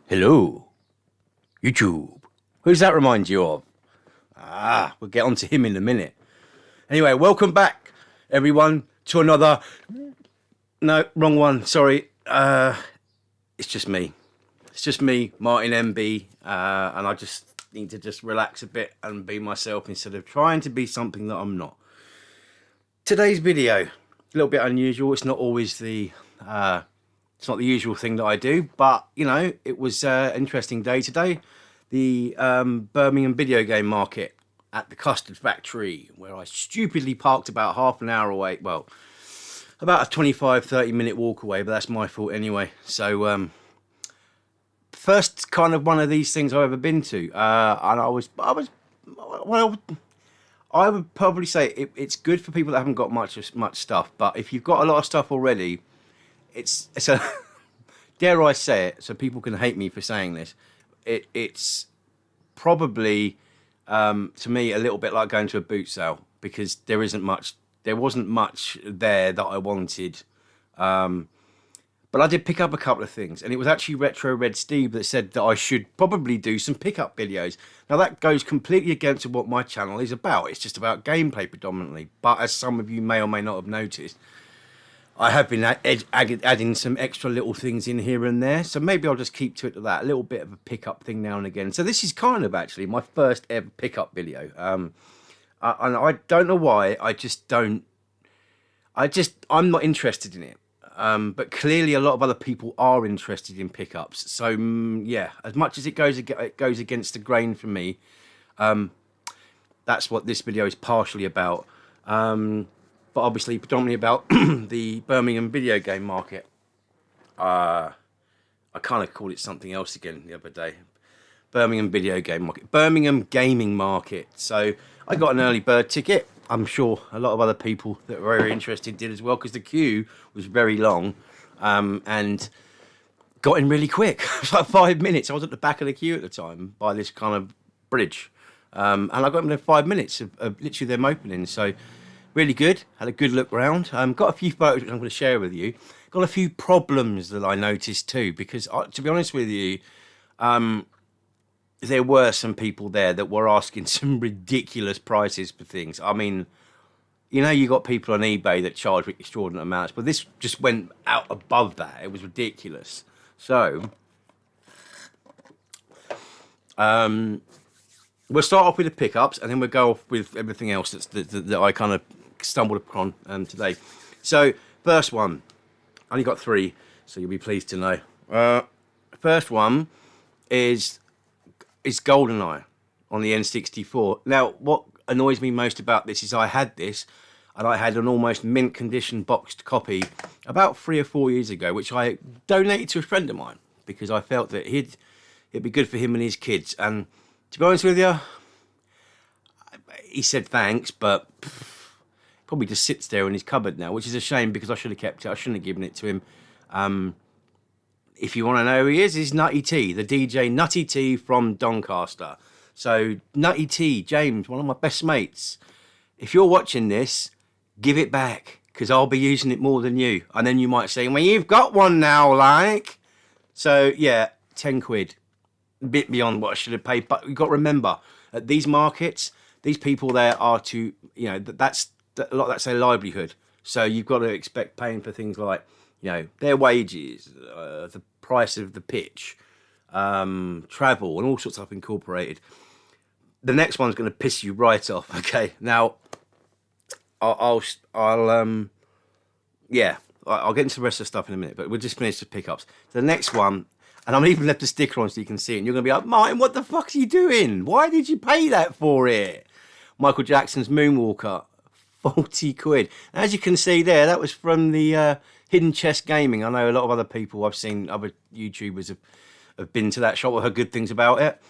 Hello, YouTube. Who does that remind you of? We'll get on to him in a minute. Anyway, welcome back, everyone, to another... No, wrong one, sorry. It's just me. It's just me, Martin MB, and I just need to just relax a bit and be myself instead of trying to be something that I'm not. Today's video, a little bit unusual. It's not always the... It's not the usual thing that I do, but, you know, it was an interesting day today. The Birmingham video game market at the Custard Factory, where I stupidly parked about half an hour away. Well, about a 25-30 minute walk away, but that's my fault anyway. So, first kind of one of these things I've ever been to. And I would probably say it's good for people that haven't got much stuff. But if you've got a lot of stuff already, it's a, dare I say it, so people can hate me for saying this, it's probably, to me, a little bit like going to a boot sale, because there wasn't much there that I wanted. But I did pick up a couple of things, and it was actually Retro Red Steve that said that I should probably do some pickup videos. Now that goes completely against what my channel is about. It's just about gameplay predominantly, but as some of you may or may not have noticed, I have been adding some extra little things in here and there, so maybe I'll just keep to that, a little bit of a pickup thing now and again. So this is kind of actually my first ever pickup video, and I don't know why. I'm not interested in it, but clearly a lot of other people are interested in pickups. So yeah, as much as it goes against the grain for me, that's what this video is partially about. But obviously predominantly about the Birmingham video game market. I kind of called it something else again the other day. Birmingham video game market. Birmingham gaming market. So I got an early bird ticket. I'm sure a lot of other people that were very interested did as well, because the queue was very long, and got in really quick. It was like 5 minutes. I was at the back of the queue at the time by this kind of bridge. And I got in there 5 minutes of literally them opening. So really good. Had a good look round. Got a few photos which I'm going to share with you. Got a few problems that I noticed too, because to be honest with you, there were some people there that were asking some ridiculous prices for things. I mean, you know, you got people on eBay that charge extraordinary amounts, but this just went out above that. It was ridiculous. So, we'll start off with the pickups, and then we'll go off with everything else that I kind of stumbled upon today. So, first one, I only got 3, so you'll be pleased to know. First one is GoldenEye on the N64. Now, what annoys me most about this is I had this, and I had an almost mint condition boxed copy about 3 or 4 years ago, which I donated to a friend of mine because I felt that it'd be good for him and his kids. And to be honest with you, he said thanks, but probably just sits there in his cupboard now, which is a shame because I should have kept it. I shouldn't have given it to him. If you want to know who he is, he's Nutty T, the DJ Nutty T from Doncaster. So Nutty T, James, one of my best mates, if you're watching this, give it back, because I'll be using it more than you. And then you might say, well, you've got one now, like. So yeah, 10 quid. A bit beyond what I should have paid, but you've got to remember, at these markets, these people there are to, you know, that's their livelihood. So you've got to expect paying for things like, you know, their wages, the price of the pitch, travel, and all sorts of stuff incorporated. The next one's going to piss you right off. Okay, now I'll get into the rest of the stuff in a minute, but we'll just finish the pickups. The next one, and I'm even left a sticker on so you can see it, and you're going to be like, Martin, what the fuck are you doing? Why did you pay that for it? Michael Jackson's Moonwalker, 40 quid. As you can see there, that was from the Hidden Chest Gaming. I know a lot of other people, I've seen other YouTubers have been to that shop or heard good things about it.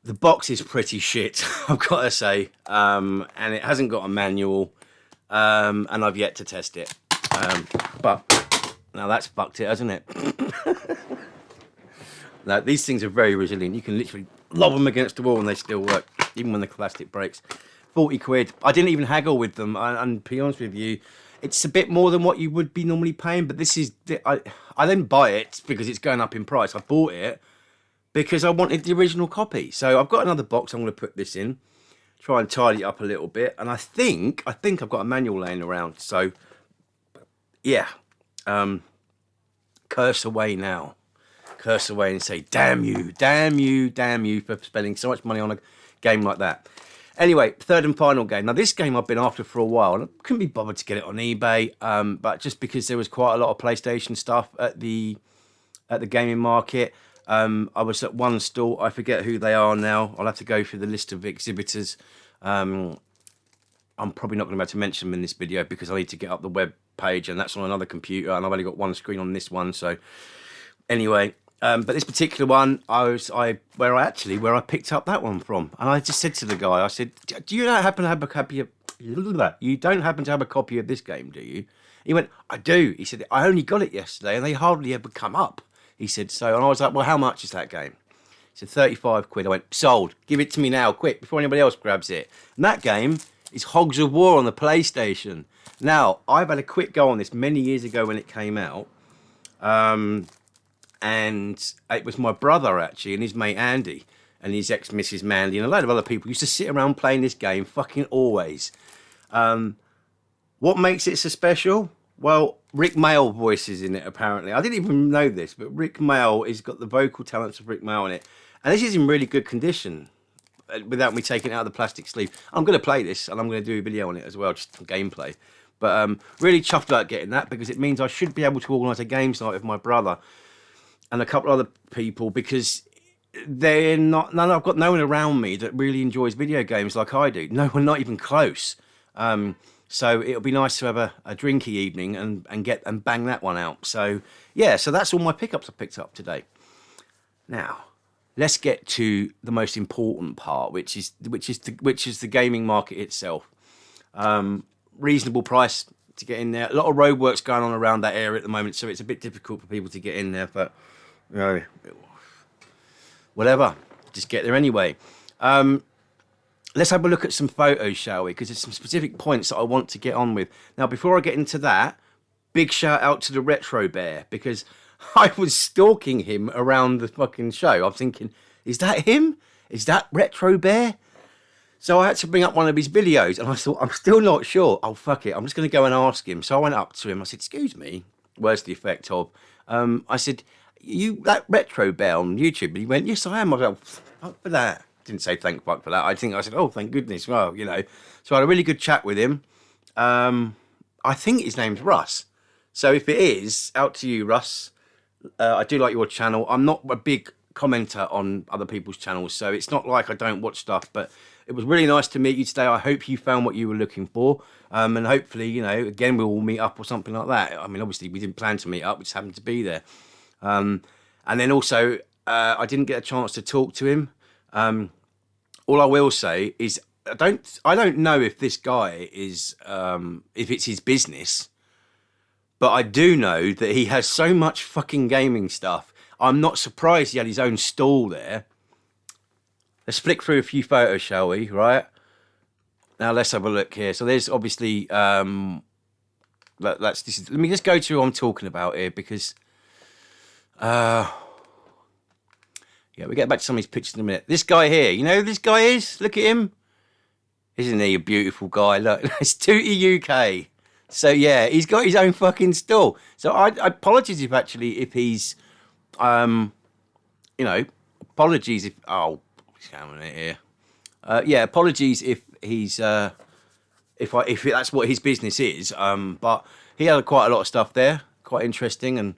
The box is pretty shit, I've got to say, and it hasn't got a manual, and I've yet to test it. But now that's fucked it, hasn't it? Now, these things are very resilient. You can literally lob them against the wall and they still work, even when the plastic breaks. 40 quid. I didn't even haggle with them, and to be honest with you, It's a bit more than what you would be normally paying, but this is I didn't buy it because it's going up in price. I bought it because I wanted the original copy. So I've got another box. I'm going to put this in, try and tidy it up a little bit, and I think I've got a manual laying around. So yeah, curse away now. Curse away and say, damn you, damn you, damn you for spending so much money on a game like that. Anyway, third and final game. Now, this game I've been after for a while, and I couldn't be bothered to get it on eBay, but just because there was quite a lot of PlayStation stuff at the gaming market. I was at one stall. I forget who they are now. I'll have to go through the list of exhibitors. I'm probably not going to be able to mention them in this video because I need to get up the web page, and that's on another computer, and I've only got one screen on this one. So anyway. But this particular one, where I picked up that one from, and I just said to the guy, I said, "Do you happen to have a copy of? You don't happen to have a copy of this game, do you?" He went, "I do." He said, "I only got it yesterday, and they hardly ever come up." He said, "So," and I was like, "Well, how much is that game?" He said, £35. I went, "Sold. Give it to me now, quick, before anybody else grabs it." And that game is Hogs of War on the PlayStation. Now, I've had a quick go on this many years ago when it came out. And it was my brother, actually, and his mate Andy, and his ex-Mrs. Mandy, and a load of other people used to sit around playing this game fucking always. What makes it so special? Well, Rick Mail voices in it, apparently. I didn't even know this, but Rick Mail has got the vocal talents of Rick Mail in it. And this is in really good condition, without me taking it out of the plastic sleeve. I'm going to play this, and I'm going to do a video on it as well, just some gameplay. But really chuffed about getting that, because it means I should be able to organise a games night with my brother and a couple other people, because I've got no one around me that really enjoys video games like I do. No one, not even close. So it'll be nice to have a drinky evening and bang that one out. So yeah, so that's all my pickups I picked up today. Now, let's get to the most important part, which is the gaming market itself. Reasonable price to get in there. A lot of roadworks going on around that area at the moment, so it's a bit difficult for people to get in there, but you know, whatever, just get there anyway. Let's have a look at some photos, shall we? Because there's some specific points that I want to get on with. Now, before I get into that, big shout out to the Retrobear, because I was stalking him around the fucking show. I'm thinking, is that him? Is that Retrobear? So I had to bring up one of his videos, and I thought, I'm still not sure. Oh, fuck it, I'm just going to go and ask him. So I went up to him. I said, "Excuse me, where's the effect of?" I said, "You that Retrobear on YouTube?" And he went, "Yes, I am." I go, "Fuck for that." Didn't say thank fuck for that. I said, "Oh, thank goodness." Well, you know. So I had a really good chat with him. I think his name's Russ. So if it is, out to you, Russ. I do like your channel. I'm not a big commenter on other people's channels, so it's not like I don't watch stuff, but it was really nice to meet you today. I hope you found what you were looking for, and hopefully, you know, again, we'll all meet up or something like that. I mean, obviously we didn't plan to meet up, we just happened to be there. And then also I didn't get a chance to talk to him. All I will say is I don't know if this guy is if it's his business, but I do know that he has so much fucking gaming stuff. I'm not surprised he had his own stall there. Let's flick through a few photos, shall we? Right now, let's have a look here. So there's obviously let me just go to who I'm talking about here, because yeah, we'll get back to some of these pictures in a minute. This guy here, you know who this guy is? Look at him. Isn't he a beautiful guy? Look, it's Tootie UK. So yeah, he's got his own fucking stall. So I apologize if he's, you know, apologies if, oh, scamming it here. Yeah, apologies if he's, if that's what his business is. But he had quite a lot of stuff there, quite interesting, and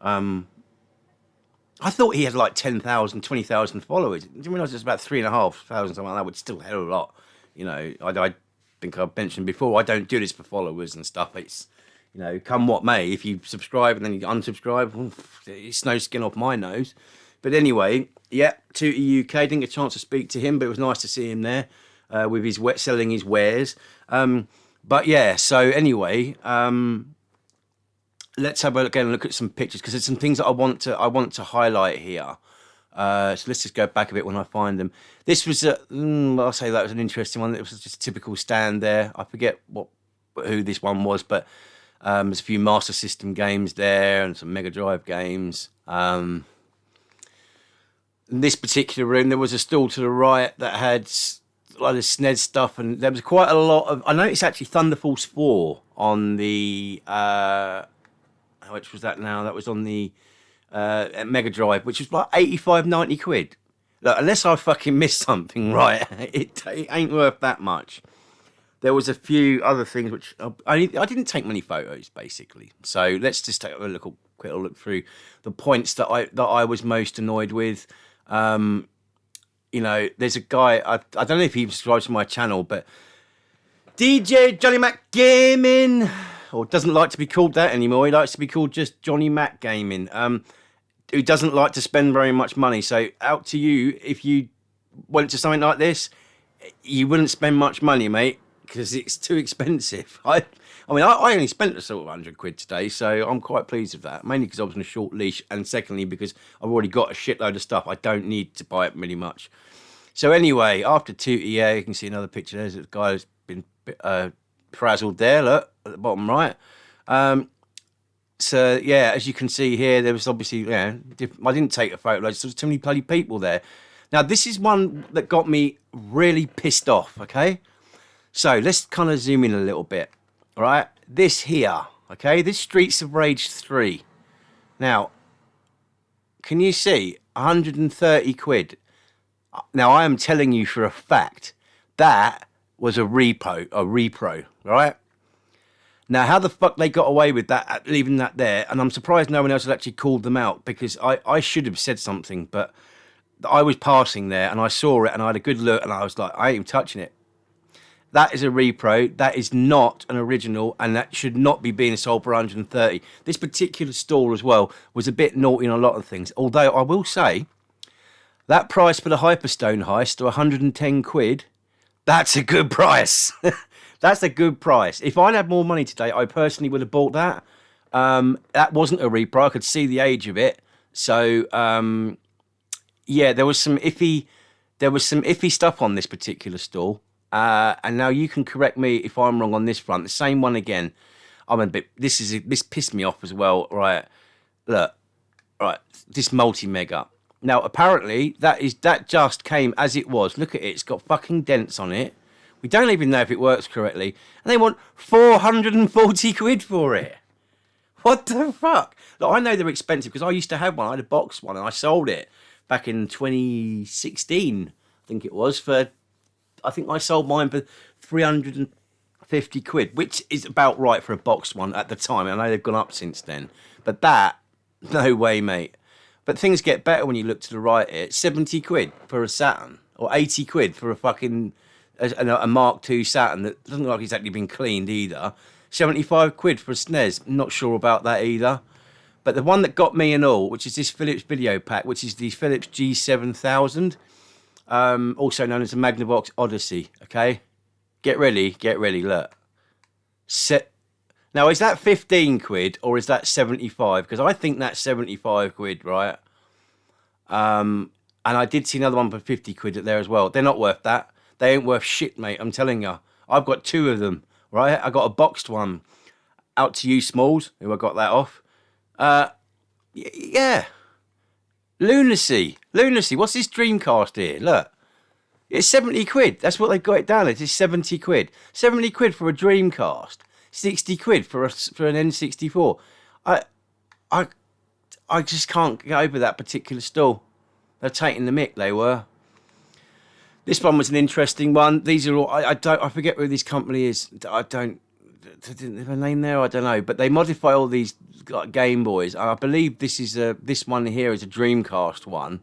I thought he had like 10,000, 20,000 followers. I didn't realise it was about 3,500, something like that, which is still a hell of a lot. You know, I think I've mentioned before, I don't do this for followers and stuff. It's, you know, come what may. If you subscribe and then you unsubscribe, it's no skin off my nose. But anyway, yeah, Tootie UK, didn't get a chance to speak to him, but it was nice to see him there with his selling his wares. But yeah, so anyway, let's have a look at some pictures, because there's some things that I want to highlight here. So let's just go back a bit when I find them. This was I'll say that was an interesting one. It was just a typical stand there. I forget what who this one was, but there's a few Master System games there and some Mega Drive games. In this particular room, there was a stall to the right that had a lot of SNES stuff, and there was quite a lot of. I noticed actually Thunder Force 4 on the. Which was that now? That was on the Mega Drive, which was like 85, 90 quid. Look, unless I fucking missed something, right, it ain't worth that much. There was a few other things which I didn't take many photos, basically. So let's just take a quick look through the points that I was most annoyed with. You know, there's a guy, I don't know if he subscribes to my channel, but DJ Johnny Mac Gaming, or doesn't like to be called that anymore. He likes to be called just Johnny Mac Gaming. Who doesn't like to spend very much money. So out to you, if you went to something like this, you wouldn't spend much money, mate, because it's too expensive. I mean, I only spent a sort of £100 today, so I'm quite pleased with that. Mainly because I was on a short leash, and secondly because I've already got a shitload of stuff. I don't need to buy it really much. So anyway, after 2EA, you can see another picture. There's a guy who's been frazzled there. Look at the bottom right. So yeah, as you can see here, there was obviously, I didn't take a photo. There was too many bloody people there. Now this is one that got me really pissed off. Okay, so let's kind of zoom in a little bit. All right, this here. Okay, this Streets of Rage 3. Now, can you see 130 quid? Now I am telling you for a fact that was a repro, right? Now, how the fuck they got away with that, leaving that there, and I'm surprised no one else had actually called them out, because I should have said something, but I was passing there, and I saw it, and I had a good look, and I was like, I ain't even touching it. That is a repro, that is not an original, and that should not be being sold for 130. This particular store as well was a bit naughty on a lot of things, although I will say, that price for the Hyperstone heist to 110 quid, that's a good price. That's a good price. If I'd had more money today, I personally would have bought that. That wasn't a repro. I could see the age of it. So, yeah, there was some iffy stuff on this particular stall. And now you can correct me if I'm wrong on this front. The same one again. This pissed me off as well. Right. Look. Right. This Multimega. Now, apparently, that just came as it was. Look at it. It's got fucking dents on it. We don't even know if it works correctly. And they want 440 quid for it. What the fuck? Look, I know they're expensive because I used to have one. I had a box one and I sold it back in 2016, I think it was. I think I sold mine for 350 quid, which is about right for a box one at the time. I know they've gone up since then. But that, no way, mate. But things get better when you look to the right here. It's 70 quid for a Saturn, or 80 quid for a fucking... a Mark II Saturn that doesn't look like it's actually been cleaned either. 75 quid for a SNES. Not sure about that either. But the one that got me and all, which is this Philips video pack, which is the Philips G7000, also known as the Magnavox Odyssey. Okay, get ready, look. Now, is that 15 quid or is that 75? Because I think that's 75 quid, right? And I did see another one for 50 quid there as well. They're not worth that. They ain't worth shit, mate. I'm telling you. I've got two of them, right? I got a boxed one. Out to you, Smalls, who I got that off. Yeah. Lunacy. What's this Dreamcast here? Look. It's 70 quid. That's what they got it down as. It's 70 quid. 70 quid for a Dreamcast. 60 quid for an N64. I just can't get over that particular stall. They're taking the mick, they were. This one was an interesting one. These are all, I forget who this company is. Didn't they have a name there? I don't know. But they modify all these like Game Boys. I believe this one here is a Dreamcast one.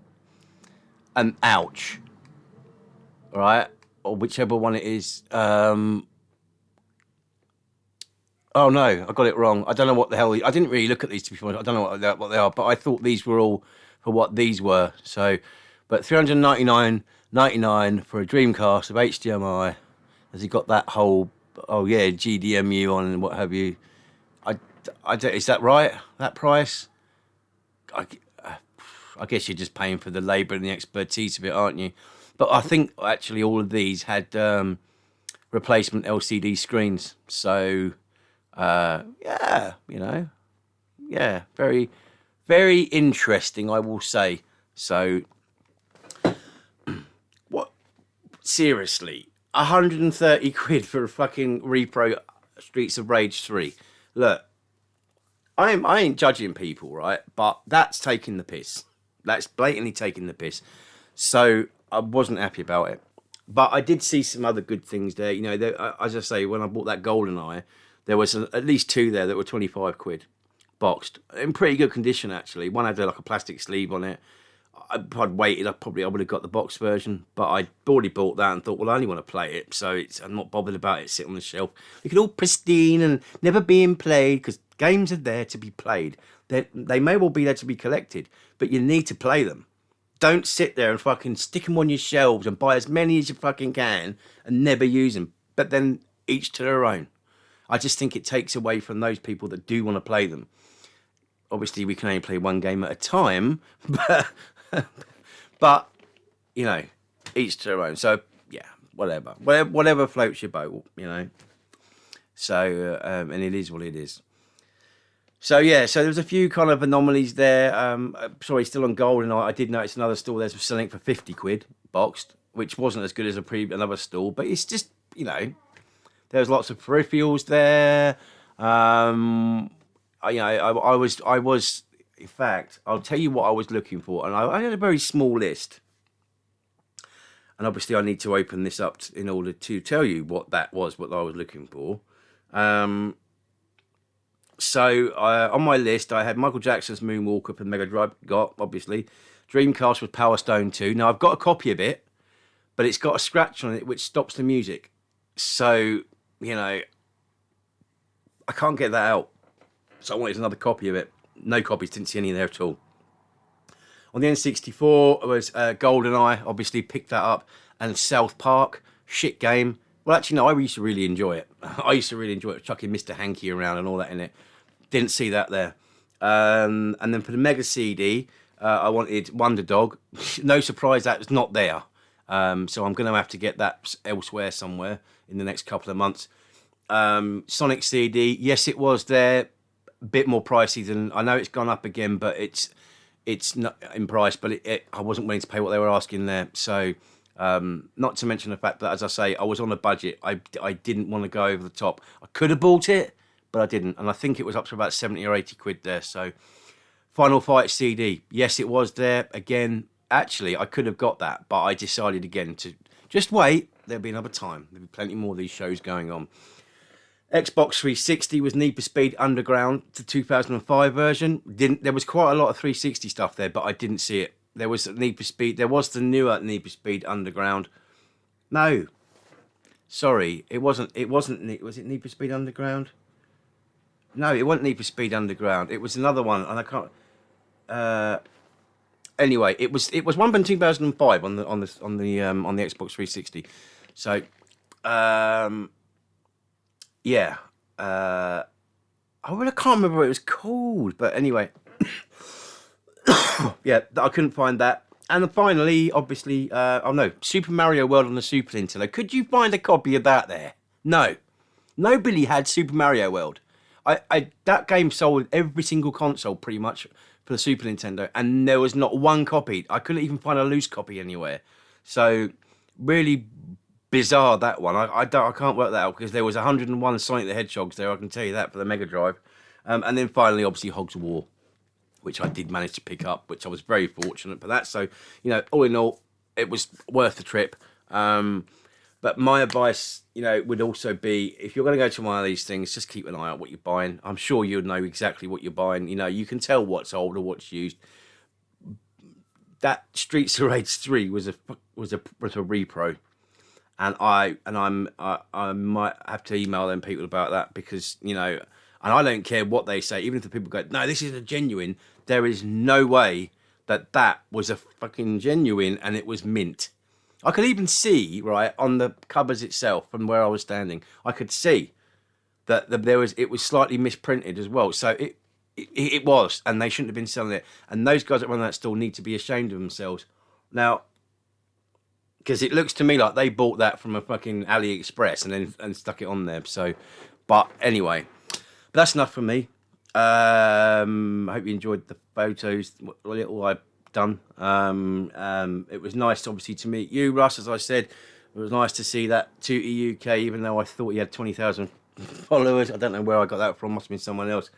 And ouch. Right? Or whichever one it is. Oh no, I got it wrong. I don't know what the hell. I didn't really look at these before. I don't know what they are, but I thought these were all for what these were. So, but $399.99 for a Dreamcast of HDMI. Has he got that whole? Oh yeah, GDMU on and what have you? Is that right? That price? I guess you're just paying for the labour and the expertise of it, aren't you? But I think actually all of these had replacement LCD screens. So, yeah, you know, yeah, very, very interesting, I will say. So, what? Seriously, 130 quid for a fucking repro Streets of Rage 3. Look, I ain't judging people, right? But that's taking the piss. That's blatantly taking the piss. So I wasn't happy about it. But I did see some other good things there. You know, as I say, when I bought that GoldenEye, there was at least 2 there that were 25 quid boxed. In pretty good condition, actually. One had like a plastic sleeve on it. I'd waited. I would have got the box version, but I'd already bought that and thought, well, I only want to play it, so I'm not bothered about it sitting on the shelf. It could all pristine and never being played, because games are there to be played. They may well be there to be collected, but you need to play them. Don't sit there and fucking stick them on your shelves and buy as many as you fucking can and never use them. But then each to their own. I just think it takes away from those people that do want to play them. Obviously, we can only play one game at a time, but you know, each to their own. So yeah, whatever floats your boat, you know. So and it is what it is. So yeah, so there's a few kind of anomalies there. Sorry, still on GoldenEye. I did notice another stall there's selling it for 50 quid boxed, which wasn't as good as another stall, but it's just, you know, there's lots of peripherals there. I was, in fact, I'll tell you what I was looking for, and I had a very small list. And obviously I need to open this up in order to tell you what I was looking for. So on my list, I had Michael Jackson's Moonwalker for Mega Drive, obviously. Dreamcast with Power Stone 2. Now, I've got a copy of it, but it's got a scratch on it which stops the music. So, you know, I can't get that out. So I wanted another copy of it. No copies, didn't see any there at all. On the N64, it was GoldenEye, obviously picked that up. And South Park, shit game. Well, actually, no, I used to really enjoy it. I used to really enjoy it, chucking Mr. Hanky around and all that in it. Didn't see that there. And then for the Mega CD, I wanted Wonder Dog. No surprise that was not there. So I'm going to have to get that elsewhere somewhere in the next couple of months. Sonic CD, yes, it was there. A bit more pricey than, I know it's gone up again, but it's not in price, but I wasn't willing to pay what they were asking there. So not to mention the fact that, as I say, I was on a budget. I didn't want to go over the top. I could have bought it, but I didn't. And I think it was up to about 70 or 80 quid there. So Final Fight CD, yes, it was there. Again, actually, I could have got that, but I decided again to just wait. There'll be another time. There'll be plenty more of these shows going on. Xbox 360 was Need for Speed Underground, the 2005 version. There was quite a lot of 360 stuff there, but I didn't see it. There was Need for Speed. There was the newer Need for Speed Underground. No, sorry, it wasn't. Was it Need for Speed Underground? No, it wasn't Need for Speed Underground. It was another one, and I can't. Anyway, it was one from 2005 on the Xbox 360. So, yeah. I really can't remember what it was called, but anyway. Yeah, I couldn't find that. And then finally, obviously, Super Mario World on the Super Nintendo. Could you find a copy of that there? No. Nobody had Super Mario World. That game sold every single console pretty much for the Super Nintendo, and there was not one copy. I couldn't even find a loose copy anywhere. So, really bizarre, that one. I can't work that out, because there was 101 Sonic the Hedgehogs there, I can tell you that, for the Mega Drive. And then finally, obviously, Hogs of War, which I did manage to pick up, which I was very fortunate for that. So, you know, all in all, it was worth the trip. But my advice, you know, would also be, if you're going to go to one of these things, just keep an eye out what you're buying. I'm sure you'll know exactly what you're buying. You know, you can tell what's old or what's used. That Streets of Rage 3 was a repro. And I might have to email them people about that, because, you know, and I don't care what they say, even if the people go, no, this is a genuine, there is no way that was a fucking genuine and it was mint. I could even see, right, on the covers itself, from where I was standing, I could see that it was slightly misprinted as well. So it was, and they shouldn't have been selling it. And those guys that run that store need to be ashamed of themselves. Now, because it looks to me like they bought that from a fucking AliExpress and stuck it on there. So, but anyway, that's enough from me. I hope you enjoyed the photos, what little I've done. It was nice, obviously, to meet you, Russ. As I said, it was nice to see that Tootie UK, even though I thought he had 20,000 followers. I don't know where I got that from. Must have been someone else.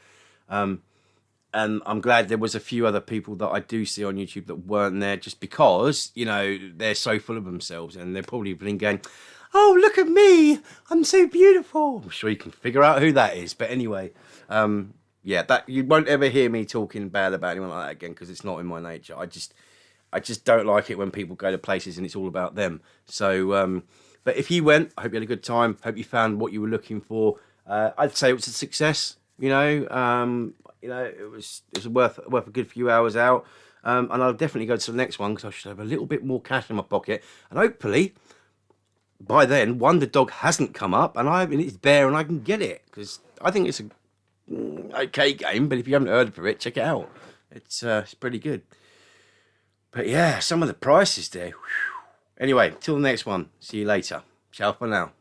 And I'm glad there was a few other people that I do see on YouTube that weren't there, just because, you know, they're so full of themselves and they're probably been going, oh, look at me, I'm so beautiful. I'm sure you can figure out who that is. But anyway, yeah, that you won't ever hear me talking bad about anyone like that again, because it's not in my nature. I just don't like it when people go to places and it's all about them. So, but if you went, I hope you had a good time. Hope you found what you were looking for. I'd say it was a success. It was worth a good few hours out. And I'll definitely go to the next one because I should have a little bit more cash in my pocket. And hopefully, by then, Wonder Dog hasn't come up and it's there and I can get it. Because I think it's a okay game, but if you haven't heard of it, check it out. It's pretty good. But yeah, some of the prices there. Whew. Anyway, till the next one. See you later. Ciao for now.